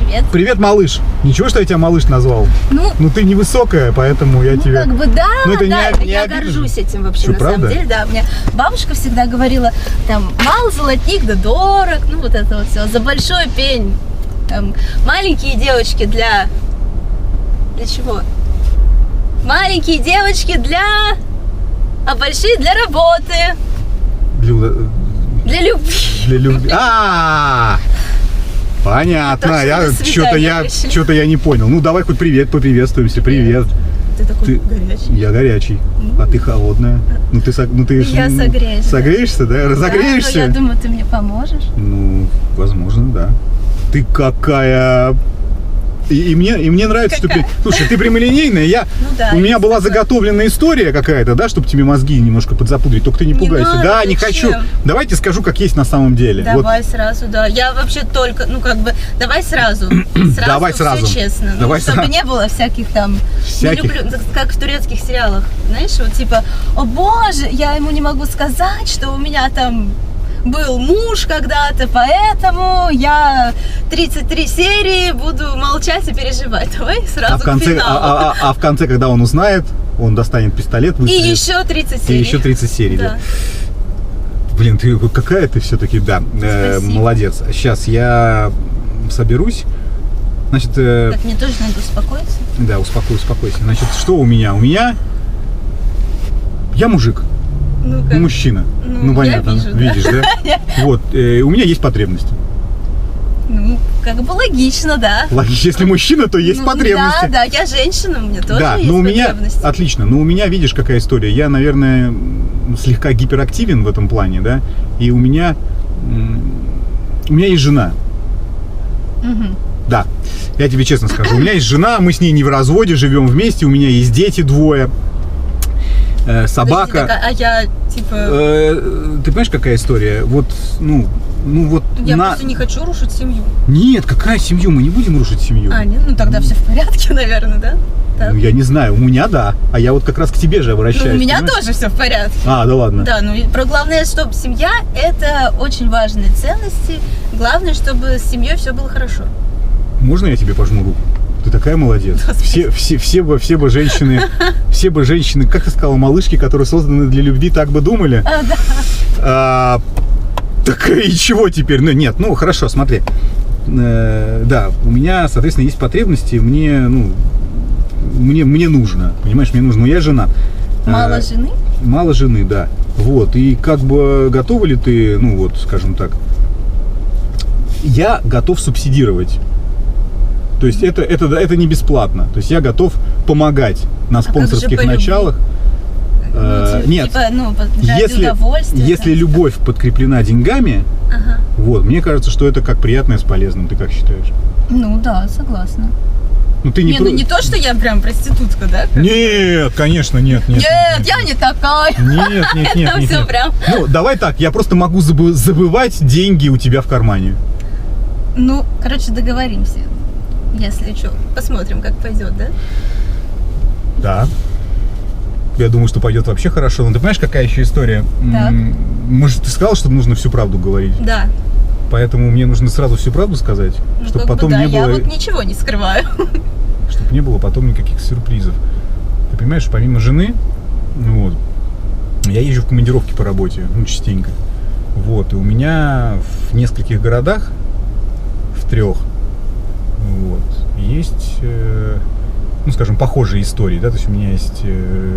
Привет. Привет, малыш. Ничего, что я тебя малыш назвал? Ну ты невысокая, поэтому я тебя... Как бы да, ну, это да, не я обидно. горжусь этим вообще, Что, на правда? самом деле, да. Мне бабушка всегда говорила, там, мало золотник, да дорог, ну вот это вот все, за большой пень. Там, маленькие девочки для чего? Маленькие девочки а большие для работы. Для любви. Для любви. Понятно. Что-то я не понял. Ну давай хоть привет поприветствуемся. Привет. Ты такой горячий. Я горячий, а ты холодная. Ну ты Я согреюсь. Согреешься, да? Разогреешься? Да, я думаю, ты мне поможешь. Ну, возможно, да. Ты какая... И мне нравится, что ты... Слушай, ты прямолинейная, у меня была заготовленная история какая-то, да, чтобы тебе мозги немножко подзапудрить, только ты не пугайся. надо, Да, не хочу. Давайте скажу, как есть на самом деле. Давай сразу, да. Я вообще только, давай сразу. Давай сразу. Все честно. Давай чтобы сразу. не было всяких там... Всяких? Не люблю, как в турецких сериалах. Знаешь, вот типа, о боже, я ему не могу сказать, что у меня там... был муж когда-то, поэтому я 33 серии буду молчать и переживать. Давай сразу к финалу. А в конце, когда он узнает, он достанет пистолет, выстрелит. И еще 30 серий. И еще 30 серий, да. Блин, ты какая ты все-таки, да, молодец. Сейчас я соберусь. Значит, так, мне тоже надо успокоиться. Да, успокойся. Значит, что у меня? У меня... Я мужик. Мужчина. Ну, понятно. Я вижу, видишь, да? Вот, у меня есть потребности. Ну, как бы логично, да. Логично, если мужчина, то есть потребности. Да, я женщина, у меня тоже есть но у меня, потребности. отлично, но у меня, видишь, какая история. Я, наверное, слегка гиперактивен в этом плане, да, и у меня есть жена. Угу. Да, я тебе честно скажу, у меня есть жена, мы с ней не в разводе, живем вместе, у меня есть дети 2. Собака. Подожди, а я типа... Ты понимаешь, какая история? Вот, вот... Я просто не хочу рушить семью. Нет, какая семью? Мы не будем рушить семью. Нет, ну тогда все в порядке, наверное, да? Так. Ну, я не знаю, у меня да. А я вот как раз к тебе же обращаюсь. Ну, у меня понимаешь? тоже все в порядке. Да ладно. Да, про главное, чтобы семья – это очень важные ценности. Главное, чтобы с семьей все было хорошо. Можно я тебе пожму руку? Ты такая молодец. Все бы женщины, как ты сказала, малышки, которые созданы для любви, так бы думали. Да. Так и чего теперь? Ну нет, хорошо, смотри. Да, у меня, соответственно, есть потребности, мне нужно, понимаешь, мне нужно. Но я жена. Мало жены? Мало жены, да. Вот, и как бы готова ли ты, скажем так, я готов субсидировать. То есть это не бесплатно. То есть я готов помогать на спонсорских началах. Нет, если любовь подкреплена деньгами, вот, мне кажется, что это как приятное с полезным. Ты как считаешь? Ну да, согласна. Ты не то, что я прям проститутка, да? Нет, конечно, нет. Нет, я не такая. Нет. Все прям. Давай так, я просто могу забывать деньги у тебя в кармане. Договоримся. Если что, посмотрим, как пойдет, да? Да. Я думаю, что пойдет вообще хорошо. Но ты понимаешь, какая еще история? Так. Может, ты сказал, что нужно всю правду говорить? Да. Поэтому мне нужно сразу всю правду сказать, чтобы потом не было... я вот ничего не скрываю. Чтобы не было потом никаких сюрпризов. Ты понимаешь, помимо жены, я езжу в командировки по работе, частенько. Вот, и у меня в нескольких городах, в 3, есть, скажем, похожие истории, да, то есть у меня есть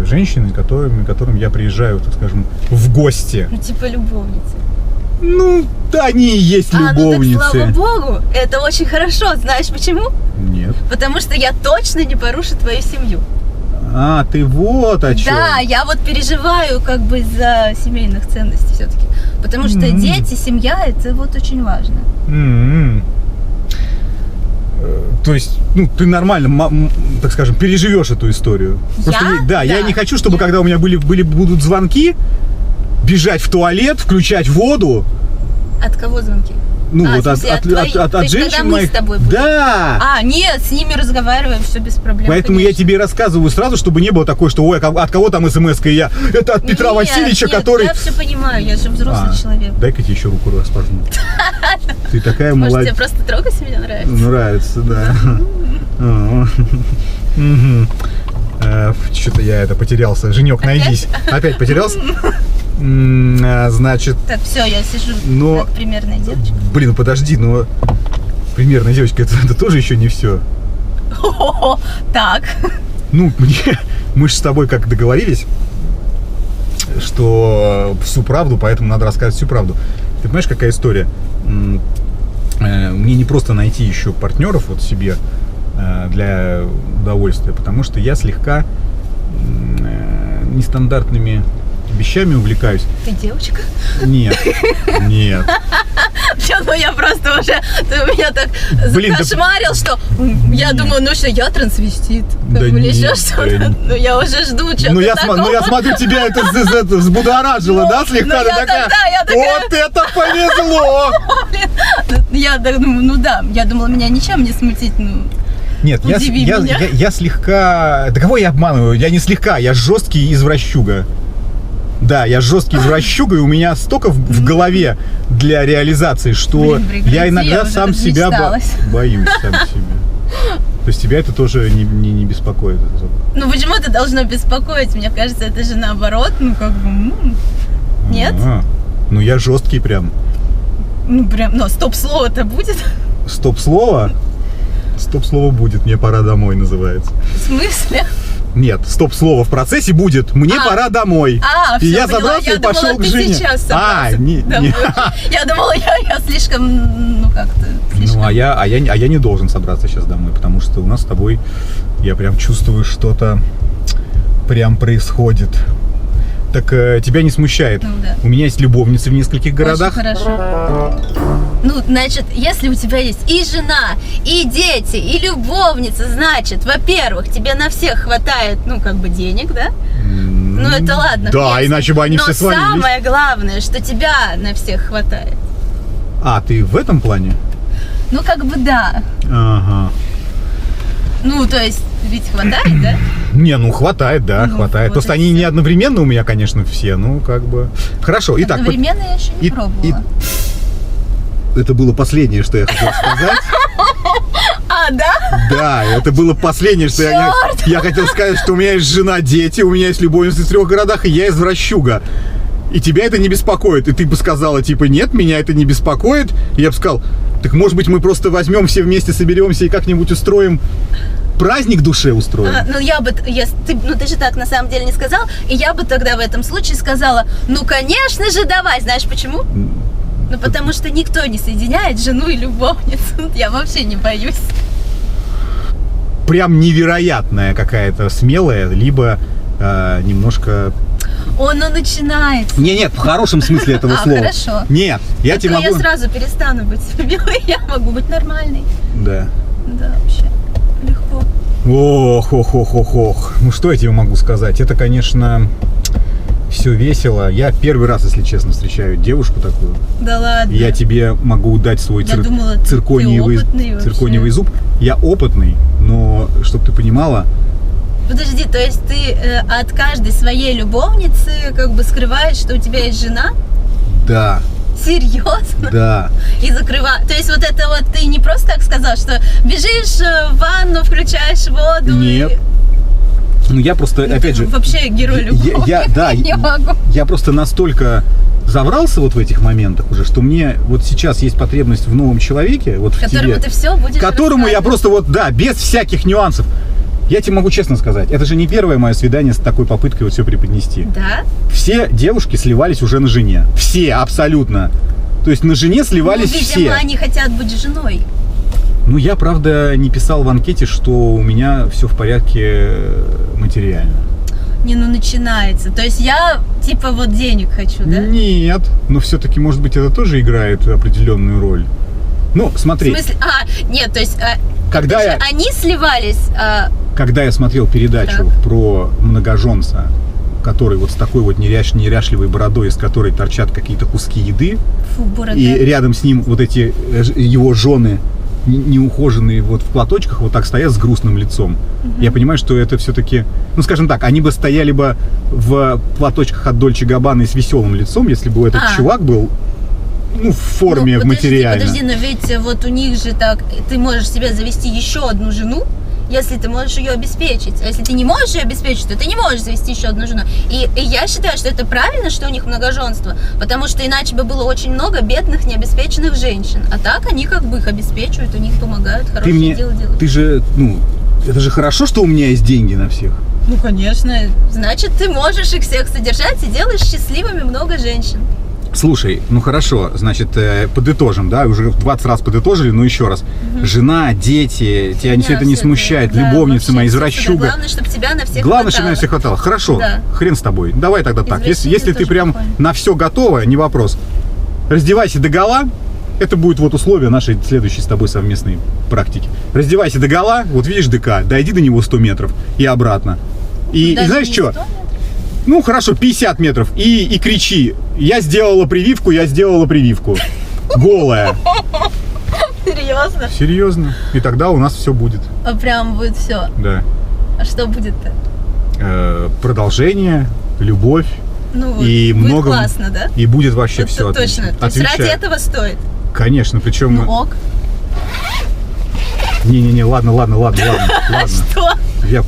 женщины, которым я приезжаю, так скажем, в гости. Типа любовницы. Они и есть любовницы. Так, слава богу, это очень хорошо. Знаешь почему? Нет. Потому что я точно не порушу твою семью. Ты вот о чем. Да, я вот переживаю как бы за семейных ценностей все-таки. Потому что дети, семья, это вот очень важно. То есть, ты нормально, так скажем, переживешь эту историю. Я не хочу, чтобы когда у меня будут звонки, бежать в туалет, включать воду. От кого звонки? Ну А, вот в смысле, от твоих? То от есть, когда женщин мы моих. с тобой были? Да! А, нет, с ними разговариваем, все без проблем. Поэтому конечно. я тебе рассказываю сразу, чтобы не было такое, что ой, от кого там смс-ка, и я. Это от Петра Нет, Васильевича, нет, который. Я все понимаю, я же взрослый человек. Дай-ка тебе еще руку распожму. Ты такая Может, молодец. тебе просто трогать меня нравится? Нравится, да. Что-то я это потерялся. Женек, найдись. Опять потерялся? Значит, Так, все, я сижу Но- как примерная девочка. блин, подожди, но примерная девочка, это тоже еще не все. Так. Ну, мы же с тобой как договорились, что всю правду, поэтому надо рассказать всю правду. Ты понимаешь, какая история? Мне не просто найти еще партнеров вот себе для удовольствия, потому что я слегка нестандартными вещами увлекаюсь. Ты девочка? Нет, нет. Ну я просто уже, ты меня так Блин, да- закошмарил, что я думаю, ну что, я трансвестит. Да Или нет, еще что-то. да Ну я уже жду что-то Ну я такого. смотрю, тебя это взбудоражило, да, слегка? ну, Ты я такая, тогда, я такая- вот это повезло! Я так думаю, ну да, я думала, меня ничем не смутить, ну. Нет, Удиви меня. я слегка... Да кого я обманываю? Я не слегка, я жесткий извращуга. Да, я жесткий извращуга, и у меня столько в голове для реализации, что Блин, прекрати, я иногда я уже сам себя размечталась. боюсь сам себя. То есть тебя это тоже не беспокоит? Ну почему это должно беспокоить? Мне кажется, это же наоборот, ну как бы, нет? Ну я жесткий прям. Ну прям, но стоп-слово-то будет? Стоп-слово? Стоп-слово будет, мне пора домой называется. В смысле? Нет, стоп-слово в процессе будет, мне пора домой. Всё, И я поняла. собрался Я и пошел думала, к ты жене. сейчас собрался домой. Я думала, я слишком, ну как-то, слишком... Ну, а я не должен собраться сейчас домой, потому что у нас с тобой, я прям чувствую, что-то прям происходит. Так тебя не смущает? Ну, да. У меня есть любовницы в нескольких городах. Очень хорошо. Ну, значит, если у тебя есть и жена, и дети, и любовница, значит, во-первых, тебе на всех хватает, ну, как бы денег, да? Ну, это ладно. Да, есть. иначе бы они все свалились. Но самое главное, что тебя на всех хватает. А, ты в этом плане? Ну, как бы да. Ага. Ну, то есть, ведь хватает, да? Не, ну хватает, да, Ну, хватает. вот Просто и они всё. не одновременно у меня, конечно, все, ну как бы. Хорошо, итак. Одновременно я еще не пробовала. Это было последнее, что я хотел сказать. А, да? Да, это было последнее, что я хотел сказать, что у меня есть жена, дети, у меня есть любовницы в 3 городах, и я извращуга. И тебя это не беспокоит. И ты бы сказала, типа, нет, меня это не беспокоит. И я бы сказал, так может быть мы просто возьмем все вместе, соберемся и как-нибудь устроим праздник душе устроим. Ну, я бы, ты же так на самом деле не сказал, и я бы тогда в этом случае сказала, ну, конечно же, давай. Знаешь почему? Ну, потому что никто не соединяет жену и любовницу. Я вообще не боюсь. Прям невероятная какая-то смелая, либо немножко... Он начинается. Нет, в хорошем смысле этого слова. Хорошо. Нет, я тебе могу... Я сразу перестану быть милой, я могу быть нормальной. Да. Да, вообще, легко. Ох. Ну, что я тебе могу сказать? Это, конечно, все весело. Я первый раз, если честно, встречаю девушку такую. Да ладно. Я тебе могу дать свой Я думала, ты циркониевый опытный зуб. Я опытный, но, чтобы ты понимала... Подожди, то есть ты от каждой своей любовницы как бы скрываешь, что у тебя есть жена? Да. Серьезно? Да. И закрываешь. То есть вот это вот ты не просто так сказал, что бежишь в ванну, включаешь воду. Нет. Ну я просто, опять же... Вообще герой любовь. Не могу. Я просто настолько заврался вот в этих моментах уже, что мне вот сейчас есть потребность в новом человеке, вот в тебе. Которому ты все будешь Которому я просто вот, да, без всяких нюансов. Я тебе могу честно сказать, это же не первое мое свидание с такой попыткой вот все преподнести. Да? Все девушки сливались уже на жене. Все, абсолютно. То есть на жене сливались видимо, все. Они хотят быть женой. Ну, я, правда, не писал в анкете, что у меня все в порядке материально. Не, ну начинается. То есть я типа вот денег хочу, да? Нет, но все-таки, может быть, это тоже играет определенную роль. Ну, смотри. В смысле? Нет, то есть Когда это же они сливались. Когда я смотрел передачу Так. про многоженца, который вот с такой вот неряшливой бородой, из которой торчат какие-то куски еды, Фу, борода. и рядом с ним вот эти его жены неухоженные вот в платочках вот так стоят с грустным лицом. Я понимаю, что это все-таки, ну скажем так, они бы стояли бы в платочках от Дольче Габбаны и с веселым лицом, если бы этот чувак был, ну, в форме, в материальной. Подожди, но ведь вот у них же так, ты можешь себе завести еще одну жену, если ты можешь ее обеспечить. А если ты не можешь ее обеспечить, то ты не можешь завести еще одну жену. И я считаю, что это правильно, что у них многоженство, потому что иначе бы было очень много бедных, необеспеченных женщин. А так они как бы их обеспечивают, у них помогают, хорошие дела делают. Ты же, ну, это же хорошо, что у меня есть деньги на всех. Ну, конечно. Значит, ты можешь их всех содержать и делаешь счастливыми много женщин. Слушай, ну хорошо, значит, подытожим, да, уже 20 раз подытожили, но еще раз. Жена, дети, тебя все это не смущает, да, любовница моя, извращуга. Главное, чтобы тебя на всех Главное, чтобы на всех хватало. Хорошо, да. Хрен с тобой. Давай тогда так. Если ты прям прикольно. на все готова, не вопрос. Раздевайся догола. Это будет вот условие нашей следующей с тобой совместной практики. Раздевайся догола, вот видишь ДК, дойди до него 100 метров и обратно. И знаешь что? Ну, хорошо, 50 метров. И кричи: я сделала прививку, Голая. Серьезно? Серьезно. И тогда у нас все будет. А прям будет все? Да. А что будет-то? Продолжение, любовь. Ну, и будет много. Классно, да? И будет вообще это все точно. отлично. То есть ради этого стоит? Конечно, причем... Ну ок. Не-не-не, ладно. Что?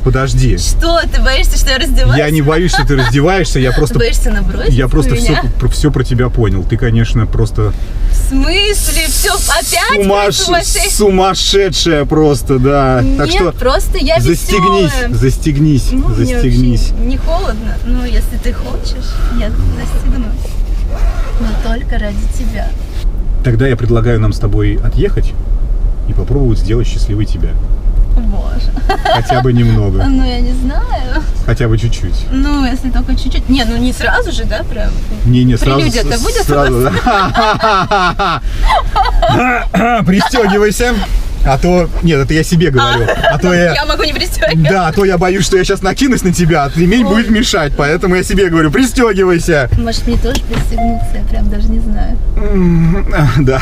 Подожди. Что? Ты боишься, что я раздеваюсь? Я не боюсь, что ты раздеваешься, я просто... Ты боишься набросить Я просто меня? все про тебя понял. Ты, конечно, просто... В смысле? Все опять сумасшедшая? Сумасшедшая просто, да. Нет, так что просто я застегнись. Ну, застегнись. Мне не холодно, но если ты хочешь, я застегнусь. Но только ради тебя. Тогда я предлагаю нам с тобой отъехать и попробовать сделать счастливой тебя. Боже. Хотя бы немного. Ну, я не знаю. Хотя бы чуть-чуть. Ну, если только чуть-чуть. Не, ну не сразу же, да, прям? Не, сразу. Прелюдия-то будет сразу. Пристегивайся. А то... Нет, это я себе говорю. А то я могу не пристегивать. Да, а то я боюсь, что я сейчас накинусь на тебя, а ремень будет мешать. Поэтому я себе говорю: пристегивайся. Может, мне тоже пристегнуться? Я прям даже не знаю. Да.